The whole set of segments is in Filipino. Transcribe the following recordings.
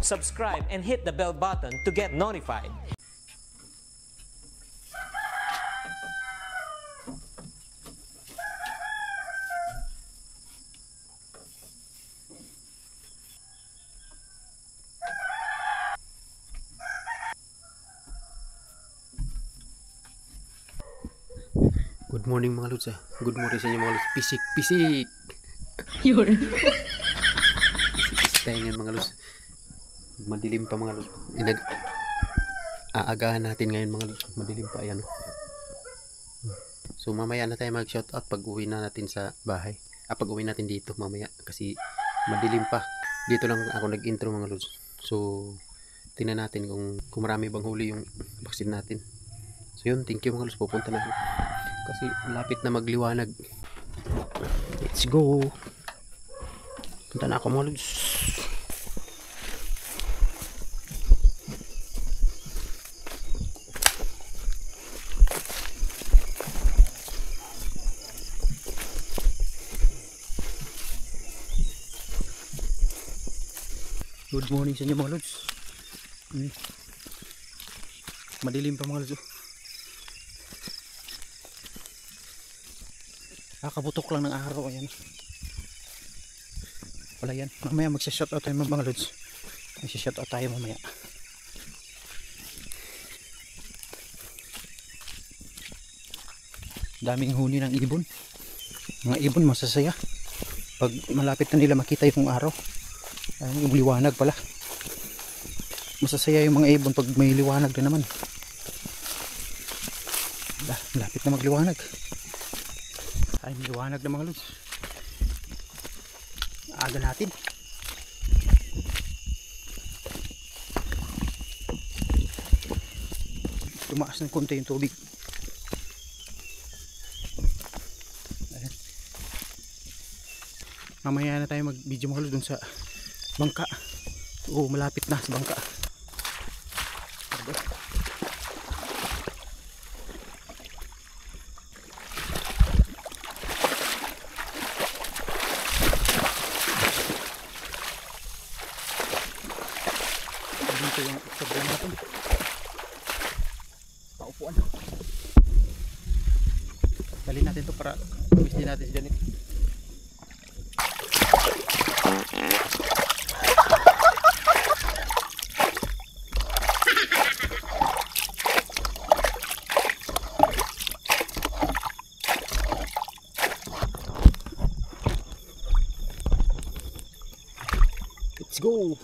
subscribe and hit the bell button to get notified. Good morning mga lods. Good morning sa inyo mga lods. Pisik, pisik. Yun. Pisik tayo ngayon mga lods. Madilim pa mga lods. Aagahan natin ngayon mga lods. Madilim pa, ayan. So mamaya na tayo mag shoutout pag uwi na natin sa bahay. Pag uwi natin dito mamaya kasi madilim pa. Dito lang ako nag-intro mga lods. So tingnan natin kung marami bang huli yung vaccine natin. So yun, thank you mga lods. Pupunta na kasi malapit na magliwanag. Let's go. Punta na ako mga lods. Good morning sa inyo mga lods. Madilim pa mga lods. Kakabutok lang ng araw, ayan. Wala yan. Mamaya magsha-shoutout tayo mga lods. Magsha-shoutout tayo mamaya. Daming huni ng ibon. Mga ibon masasaya pag malapit na nila makita yung araw. Ayun, yung liwanag pala. Masasaya yung mga ibon pag may liwanag na naman. Malapit na magliwanag. Ay, liwanag na mga lods. Aga natin. Tumaas ng konti yung tubig. Ayan. Mamaya na tayo mag video mga lods dun sa bangka. Oo, malapit na sa bangka. Dito yung sobrang natin. Paupuan. Dali natin to para tumis din natin si Janet. Let's go.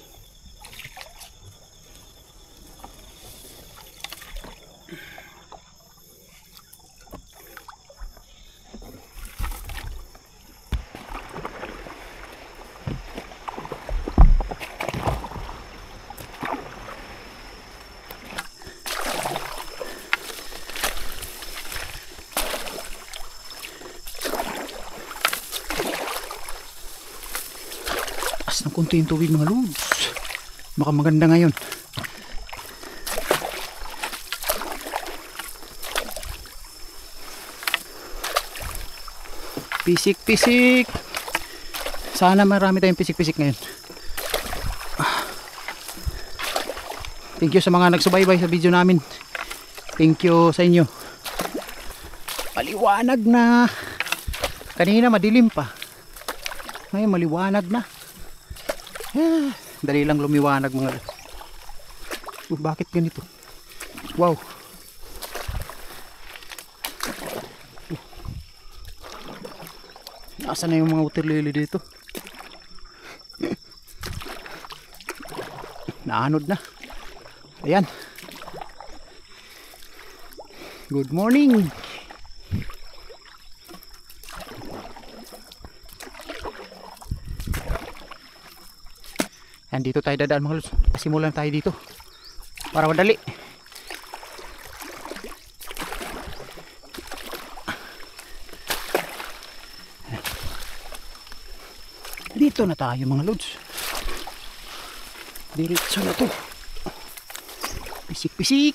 Taas ng konti yung tubig mga lods. Baka maganda ngayon. Pisik pisik. Sana marami tayong pisik pisik ngayon. Thank you sa mga nagsubaybay sa video namin. Thank you sa inyo. Maliwanag na. Kanina madilim pa. Ngayon maliwanag na. Dali lang lumiwanag mga lods. Bakit ganito? Wow. Nasaan na yung mga water lily dito? Naanod na. Ayan. Good morning. Yan, dito tayo dadaan mga lods. Simulan tayo dito para madali. Dito na tayo mga lods. Diretso na to. Pisik pisik.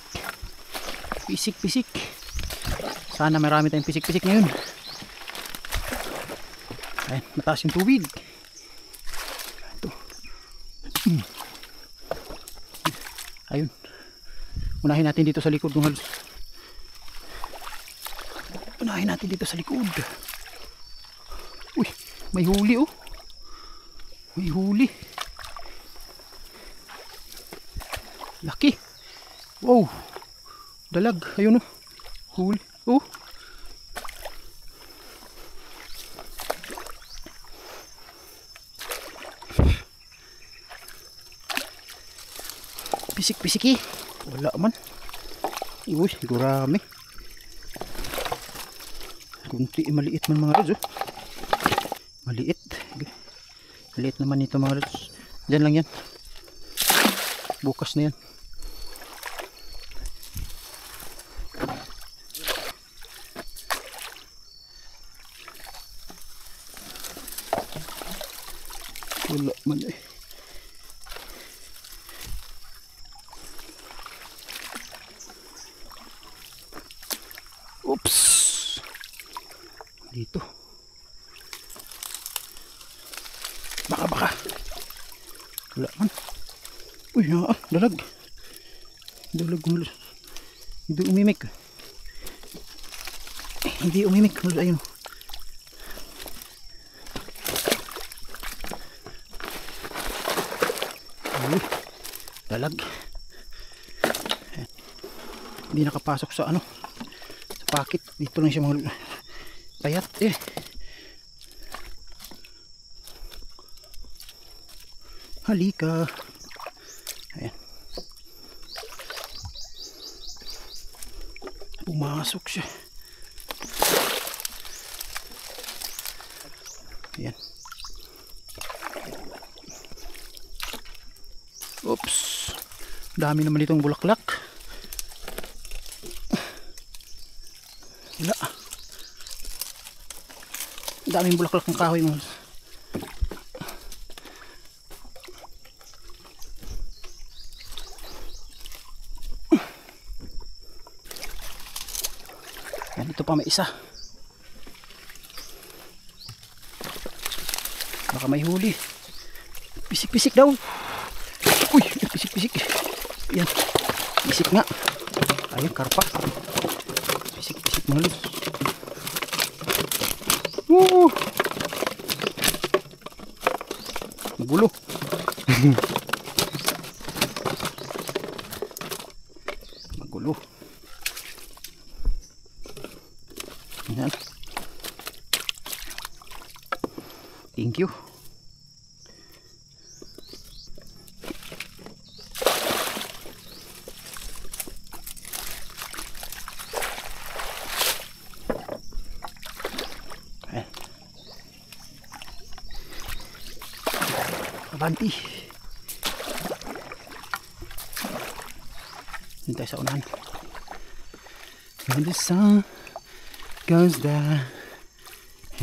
Pisik pisik. Sana marami tayong pisik pisik ngayon. Ayan, mataas yung tubig. Ito. Ayun. Unahin natin dito sa likod mga lods. Unahin natin dito sa likod. Uy, may huli oh. May huli. Laki. Wow. Dalag. Ayun oh. Huli. Oh. Pisik-pisiki. Wala man. Uy, gurami. Kunti maliit man mga lods oh. Maliit. Maliit naman ito mga lods. Diyan lang yan. Bukas na yan. Wala man eh. Oops. Dito. Baka. Wala man. Uy, dalag. Dalag mga lods. Hindi umimik. Hindi umimik mga lods. Ayun. Uy, dalag. Hindi nakapasok sa ano. Pakit dito lang siya mga payat eh. Halika. Ayan. Pumasok siya. Ayan. Oops. Dami naman ditong bulaklak. Wala. Daming bulaklak ng kahoy mga. Yan, ito pa may isa. Baka may huli. Pisik-pisik daw. Uy, pisik-pisik. Yan. Pisik nga. Ayun, karpa. Pisik-pisik mga lods. Woo! Magulo. Magulo. Ayan. Thank you. Abanti. Hintay sa unahan. When the sun goes down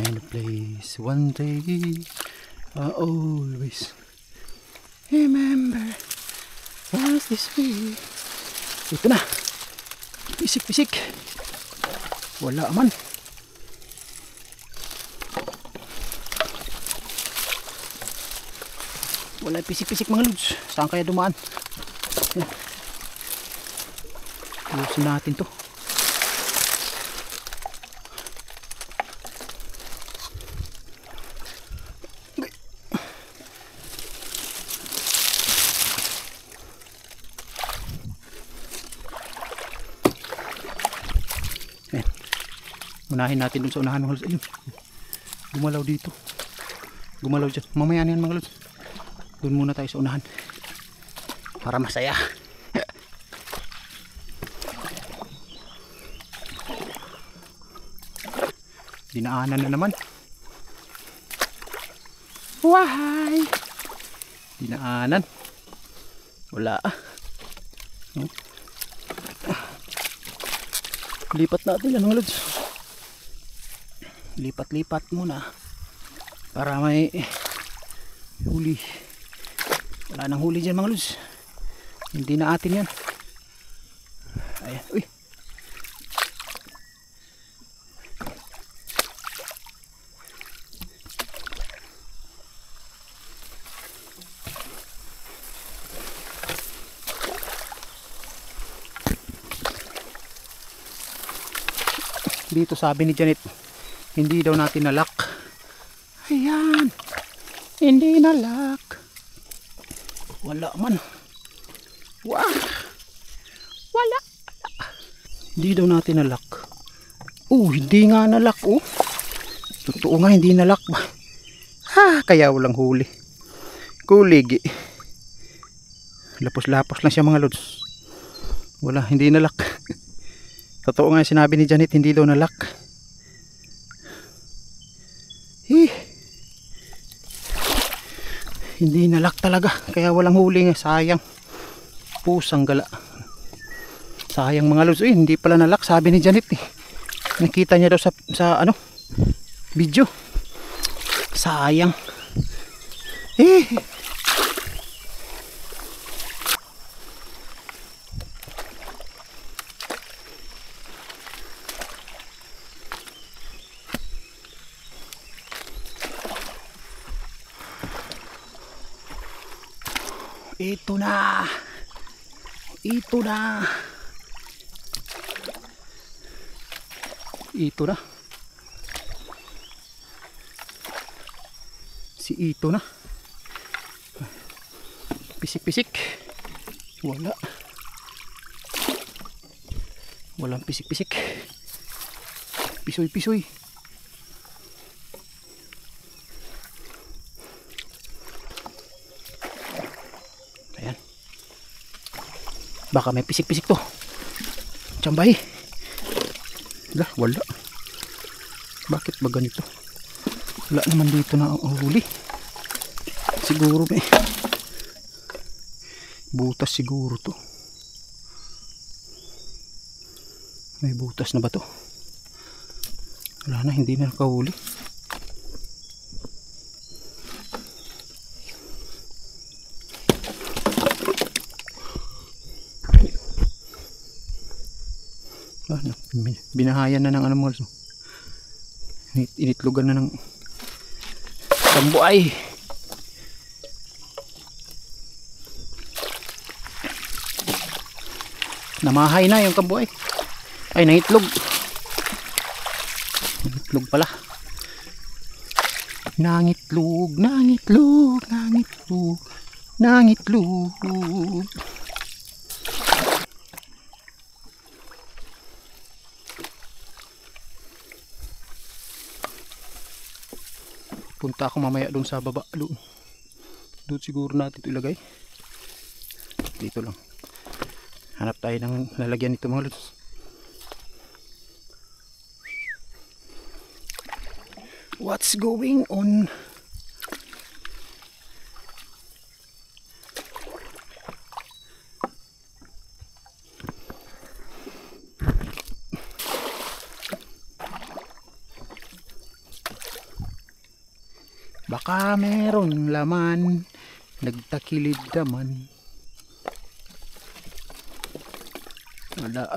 and the place one day I always remember was this way. Ito na. Pisik-pisik. Wala man. Wala pisik-pisik mga lods. Saan kaya dumaan? Yan. Lusin natin to. Yan. Unahin natin dun sa unahan mga lods. Ayun. Gumalaw dito. Gumalaw dyan. Mamaya na yan mga lods. Doon muna tayo sa unahan para masaya. Dinaanan na naman. Wahay! Dinaanan. Wala. Lipat natin yan mga lods. Lipat-lipat muna para may huli. Wala nang huli dyan mga lods. Hindi na atin yan. Ayan. Uy. Dito sabi ni Janet, hindi daw natin nalak. Ayan. Hindi nalak. Wala man. Wah. Wala. Hindi daw natin nalak. Hindi nga nalak. Totoo nga, hindi nalak. Kaya walang huli. Kuligi. Lapos-lapos lang siya mga lods. Wala, hindi nalak. Totoo nga sinabi ni Janet, hindi daw nalak. Hindi nalak talaga. Kaya walang huli nga. Sayang. Pusang gala. Sayang mga lods. Hindi pala nalak. Sabi ni Janet nakita niya daw sa ano video. Sayang. Ito na. Ito na. Ito na. Si ito na. Pisik-pisik. Wala. Walang pisik-pisik. Pisoy-pisoy. Ayan. Baka may pisik-pisik to. Tsambahi. Wala. Bakit ba ganito? Wala naman dito na ang huli. Siguro may butas siguro to. May butas na ba to? Wala na, hindi na nakahuli. Binahayan na ng animals. Initlugan na ng kambuay. Namahay na yung kambuay. Ay, nangitlog. Nangitlog pala. Nangitlog, nangitlog, nangitlog, nangitlog. Punta ako mamaya doon sa baba. Doon siguro natin ito ilagay. Dito lang. Hanap tayo ng lalagyan nito mga lods. What's going on? Baka meron laman, nagtakilid naman. Wala.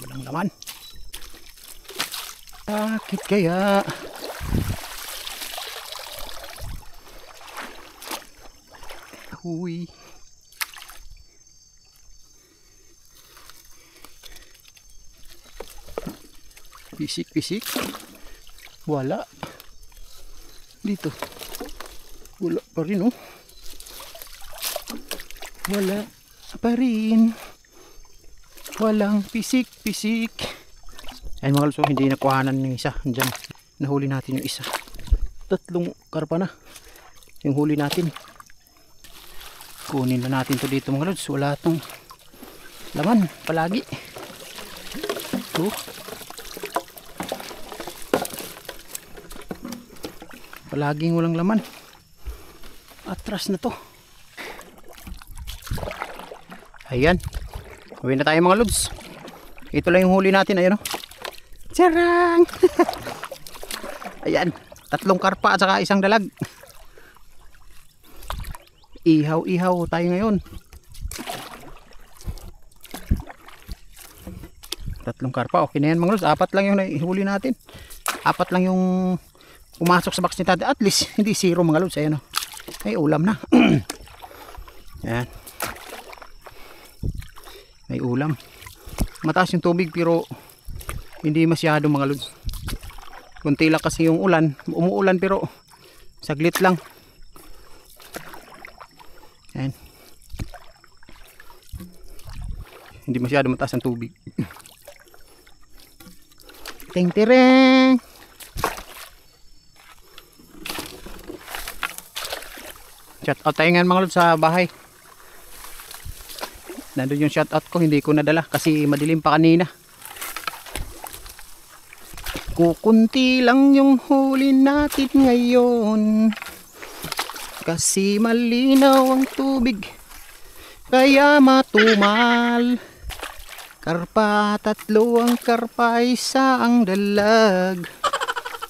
Walang laman. Bakit kaya? Huy. Pisik-pisik. Wala. Dito. Wala pa rin oh. Wala pa rin. Walang pisik-pisik. Ayun mga kalso, hindi nakuhanan ng isa. Diyan, nahuli natin yung isa. 3 karpa na yung huli natin. Kunin na natin to dito mga lods. Wala tong laman palagi. Ito. Palaging walang laman. Atras na to. Ayan. Uwi na tayo mga lods. Ito lang yung huli natin. Ayan o. Charang! Ayan. 3 karpa at saka 1 dalag. Ihaw-ihaw tayo ngayon. 3 karpa. Okay na yan mga lods. 4 lang yung nahuli natin. 4 lang yung pumasok sa box ni natin. At least hindi 0 mga lods. Ayan o. May ulam na. Ayan. May ulam. Mataas yung tubig pero hindi masyado mga lods. Kunti lang kasi yung ulan. Umuulan pero saglit lang. Ayan. Hindi masyado mataas ang tubig. Ting tireng. Shout out tayo ngayon mga lods sa bahay. Nandun yung shout out ko, hindi ko nadala kasi madilim pa kanina. Kukunti lang yung huli natin ngayon kasi malinaw ang tubig kaya matumal. Karpa 3 ang karpa, isa ang dalag,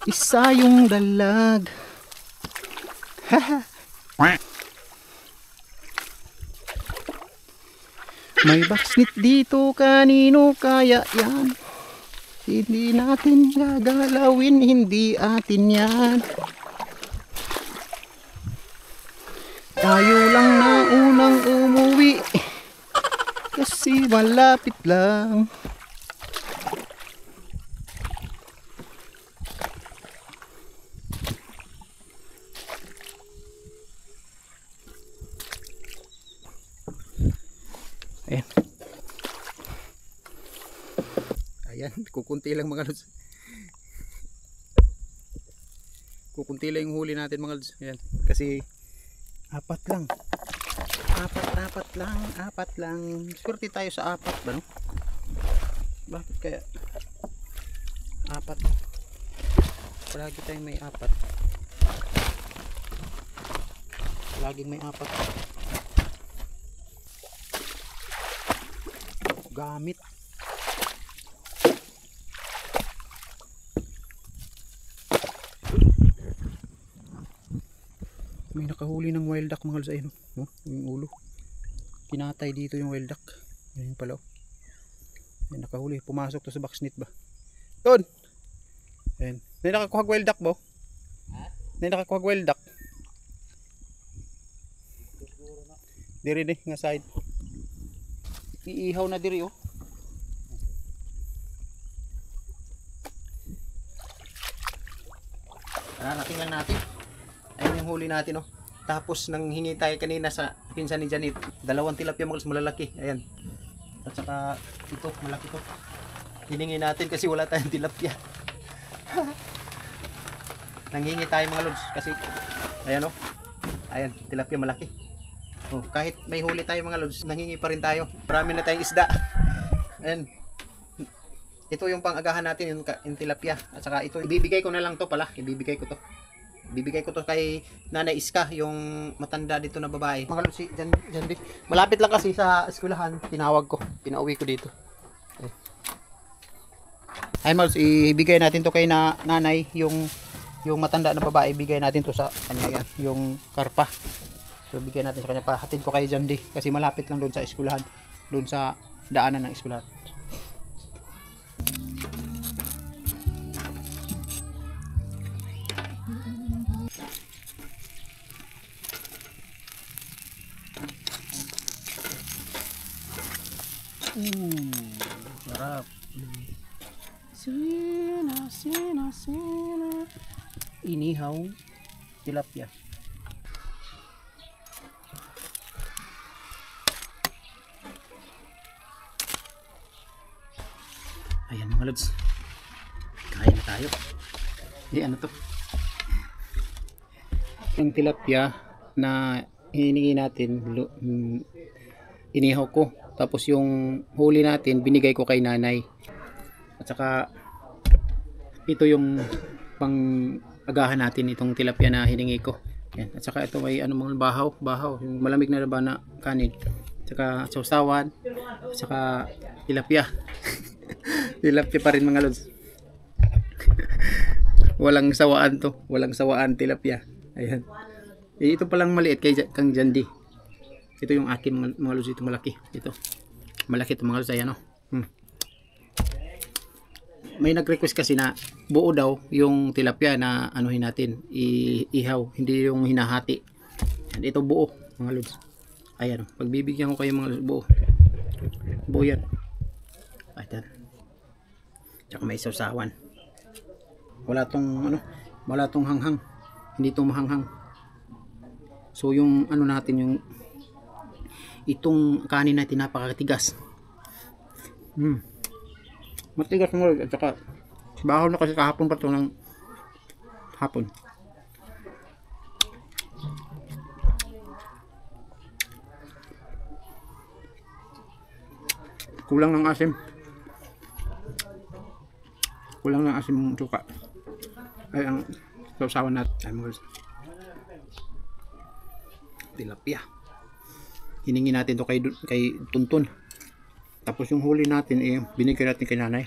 isa yung dalag. May baksnit dito, kanino kaya yan? Hindi natin gagalawin, hindi atin yan. Tayo lang na unang umuwi kasi malapit lang. Ayan. Ayan, kukunti lang mga lods. Kukunti lang yung huli natin mga lods. Ayan, kasi 4 lang. 4 lang. Swerte tayo sa 4 ba no? Bakit kaya 4? Palagi tayong may 4. Laging may 4. Gamit. May nakahuli ng wild duck mga lods. Ayun, oh, yung ulo. Kinatay dito yung wild duck. Ayun pala. May nakahuli. Pumasok to sa box net ba? Doon! Ayun. May nakakuhag wild duck ba? May nakakuhag wild duck. Diri nga side. Iihaw na diri oh. Natingnan natin. Ayun yung huli natin oh. Tapos nang hingi tayo kanina sa pinsan ni Janet, 2 tilapia mga malalaki. Ayan. At saka ito malaki to. Hiningi natin kasi wala tayong tilapia. Nanghingi tayo mga lods kasi ayan oh. Ayan, tilapia malaki. Oh, kahit may huli tayo mga lods, nanghingi pa rin tayo. Marami na tayong isda. Ayan. Ito yung pang-agahan natin, yung tilapia. At saka ito, ibibigay ko na lang to pala. Ibibigay ko to. Ibibigay ko to kay Nanay Iska, yung matanda dito na babae. Mga lods, dyan din. Malapit lang kasi sa eskwelahan. Tinawag ko. Pinauwi ko dito. Ayan mga lods, ibigay natin to kay Nanay, yung matanda na babae. Ibigay natin to sa kanya yan, yung karpa. So bigyan natin sa kanya, pahatid ko kay Jandy kasi malapit lang doon sa eskwelahan, doon sa daanan ng eskwelahan. Sarap. Sina. Inihaw tilapia. Ayan mga lods, kain na tayo. Ano to? Yung tilapia na hiningi natin, inihaw ko. Tapos yung huli natin, binigay ko kay Nanay. At saka ito yung pang-agahan natin, itong tilapia na hiningi ko. Ayan. At saka ito may mga bahaw, yung malamig na laban na kanin. At saka sausawan, at saka tilapia. Tilapia pa rin mga lods. Walang sawaan to. Walang sawaan tilapia. Ayan. Ito palang maliit kay Kang Jandy. Ito yung akin mga lods. Ito malaki. Ito. Malaki ito mga lods. Ayan o. may nag-request kasi na buo daw yung tilapia na anuhin natin, ihaw, hindi yung hinahati. Yan, ito buo mga lods. Ayan, pagbibigyan ko kayo mga lods, buo. Buo yan. Ayan. Tsaka may sausawan. Wala tong ano, wala tong hanghang. Hindi tong mahanghang. So yung ano natin, yung itong kanin natin napakatigas. Matigas mo at saka bahaw na kasi kahapon pa ito ng hapon. Kulang ng asim. Kulang ng asim ng suka. Ay ang sausawan natin. Ay mga tilapia. Hiningi natin to kay Tuntun. Tapos yung huli natin binigay natin kay nanay.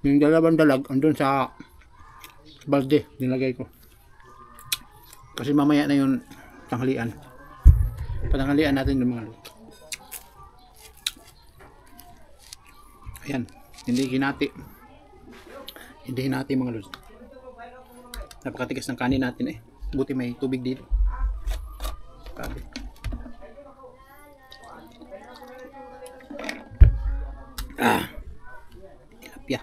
Yung dalawang dalag andun sa balde nilagay ko. Kasi mamaya na yung tanghalian. Patanghalian natin yung mga. Ayan, hindi hinati. Hindi hinati mga lods. Napakatigas ng kanin natin Buti may tubig dito. Grabe. Tilapia.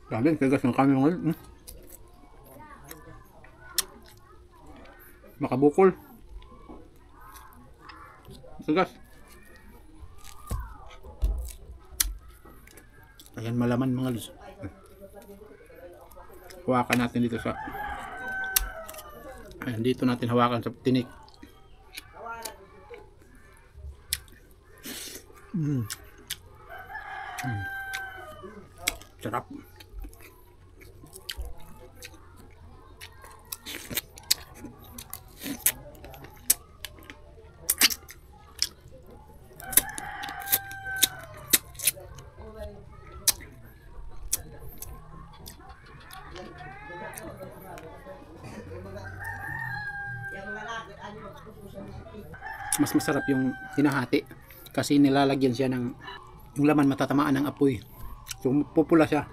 Grabe, tigas ng kanin ngayon. Makabukol. Tigas. Ayan, malaman mga lods. Hawakan natin dito sa ayan, dito natin hawakan sa tinik. Sarap. Mas masarap yung hinahati kasi nilalagyan siya ng yung laman matatamaan ng apoy. So pupula siya.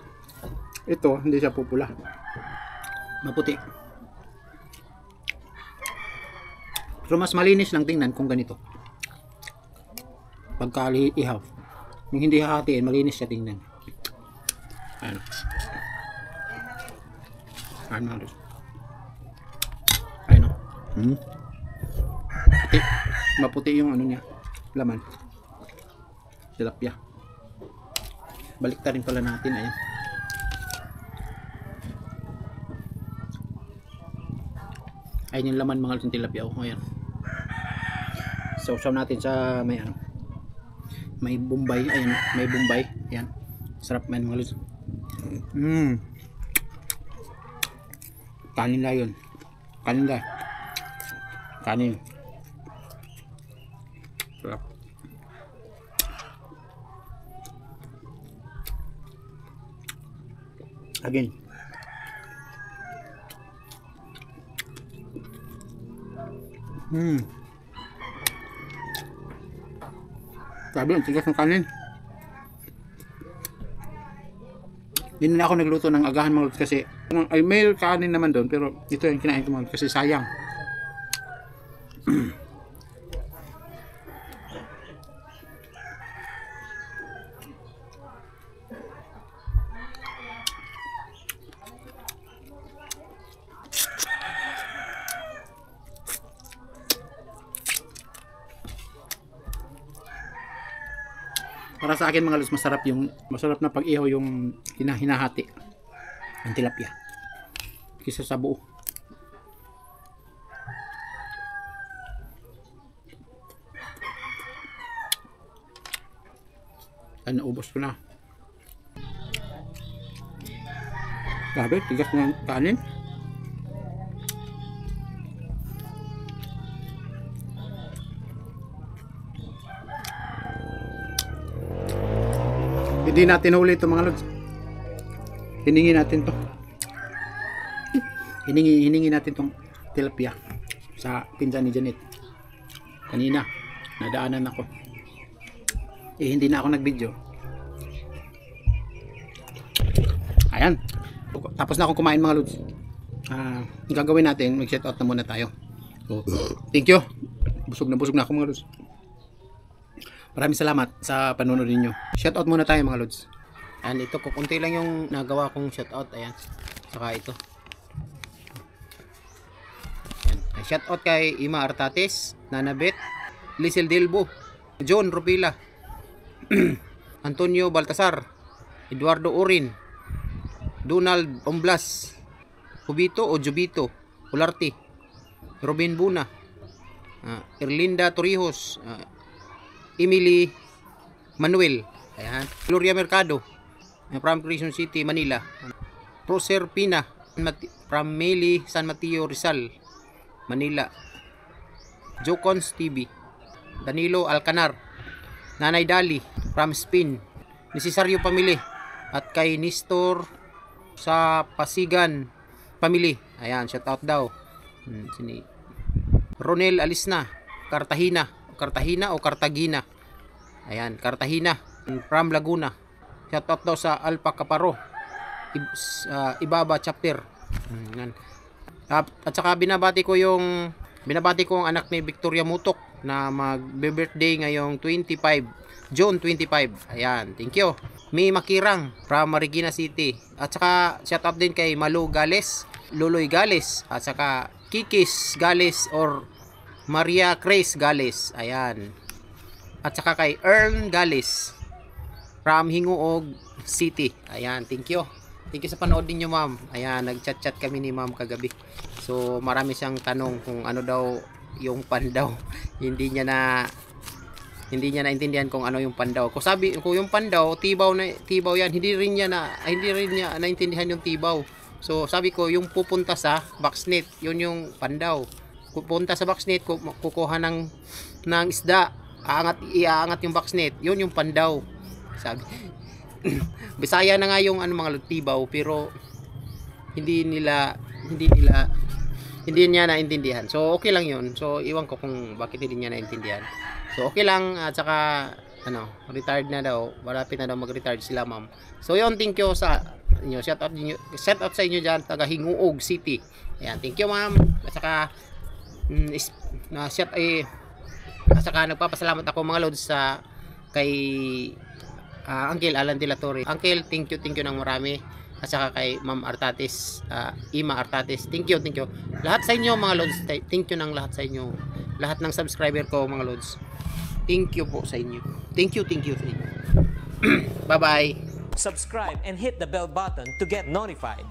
Ito hindi siya pupula. Maputi. Pero mas malinis lang tingnan kung ganito. Pagka ihaw. Yung hindi hahatiin, malinis siya tingnan. Ano? Ano? Ano? Maputi yung ano niya, laman. Tilapia. Balik rin pala natin, ayan. Ayan yung laman mga tilapia, ayan. Sausaw natin sa may ano, may bombay, ayan, may bombay, ayan. Sarap man mga lods. Kanin na yun. Kanin na. Kanin. Sarap. Again. Sabi, ang tigas ng kanin. Hindi na ako nagluto ng agahan mga lods kasi ay may kanin naman doon pero ito yung kinain ko mga lods kasi sayang. Para sa akin mga lods, masarap na pag-ihaw yung hinahati ang tilapia kaysa sa buo. Ay, naubos ko na. Grabe, tigas ng kanin. Hindi natin huli ito mga lods. Hiningi natin to. Hiningi natin tong tilapia sa pinsan ni Janet. Kanina, nadaanan ako. Hindi na ako nag-video Ayan. Tapos na akong kumain mga lods. Ang gagawin natin, mag-shout out na muna tayo. So, thank you. Busog na ako mga lods. Maraming salamat sa panonood ninyo. Shout out muna tayo mga lods. Ayan, ito kukunti lang yung nagawa kong shout out. Ayan. Saka ito. Ayan. Shout out kay Ima Artates, Nanabet, Lisel Delbo, John Rupila, Antonio Baltasar, Eduardo Orin, Donald Omblas, Jubito o Jubito, Ularte, Robin Buna, Erlinda Torrijos, Emily Manuel, ayan, Gloria Mercado, from Quezon City, Manila, Proser Pina, from Meli San Mateo, Rizal, Manila, Jocons TV, Danilo Alcanar, Nanay Dali, from Spain, Necesario Pamili, at kay Nestor sa Pasigan Pamili. Ayan, shout out daw. Sini Ronel Alisna, Cartagena o Cartagena. Ayan, Cartagena, from Laguna. Shout out daw sa Alpa Caparo, Ibaba chapter. Ayan. At saka binabati ko ang anak ni Victoria Mutok na mag-birthday ngayong June 25. Ayan, thank you. May Makirang from Marikina City. At saka shout out din kay Malu Gales, Luloy Gales, at saka Kikis Gales or Maria Grace Gales. Ayan. At saka kay Earn Gales from Hinguog City. Ayan, thank you. Thank you sa panood ninyo, ma'am. Ayan, nag-chat-chat kami ni ma'am kagabi. So, marami siyang tanong kung ano daw yung pandaw. Hindi niya naintindihan kung ano yung pandaw. Kung yung pandaw, tibaw yan. Hindi rin niya naintindihan yung tibaw. So, sabi ko, yung pupunta sa boxnet, yun yung pandaw. Pupunta sa boxnet, kukuha ng isda, iaangat yung boxnet, yun yung pandaw. Sabi. Bisaya na nga yung mga tibaw, pero hindi niya naintindihan. So okay lang yun. So iwan ko kung bakit hindi niya naintindihan. So okay lang. At saka retired na daw, malapit na daw mag-retire sila, ma'am. So yun, thank you sa inyo. Shout out sa inyo dyan, taga Hinguog City. Ayan, thank you, ma'am. At saka at saka nagpapasalamat ako mga lods sa kay Uncle Alan De La Torre. Uncle, thank you ng marami. At saka kay Ma'am Artates, Ima Artates, thank you. Lahat sa inyo mga lods, thank you ng lahat sa inyo. Lahat ng subscriber ko mga lods, thank you po sa inyo. Thank you sa inyo. Bye bye. Subscribe and hit the bell button to get notified.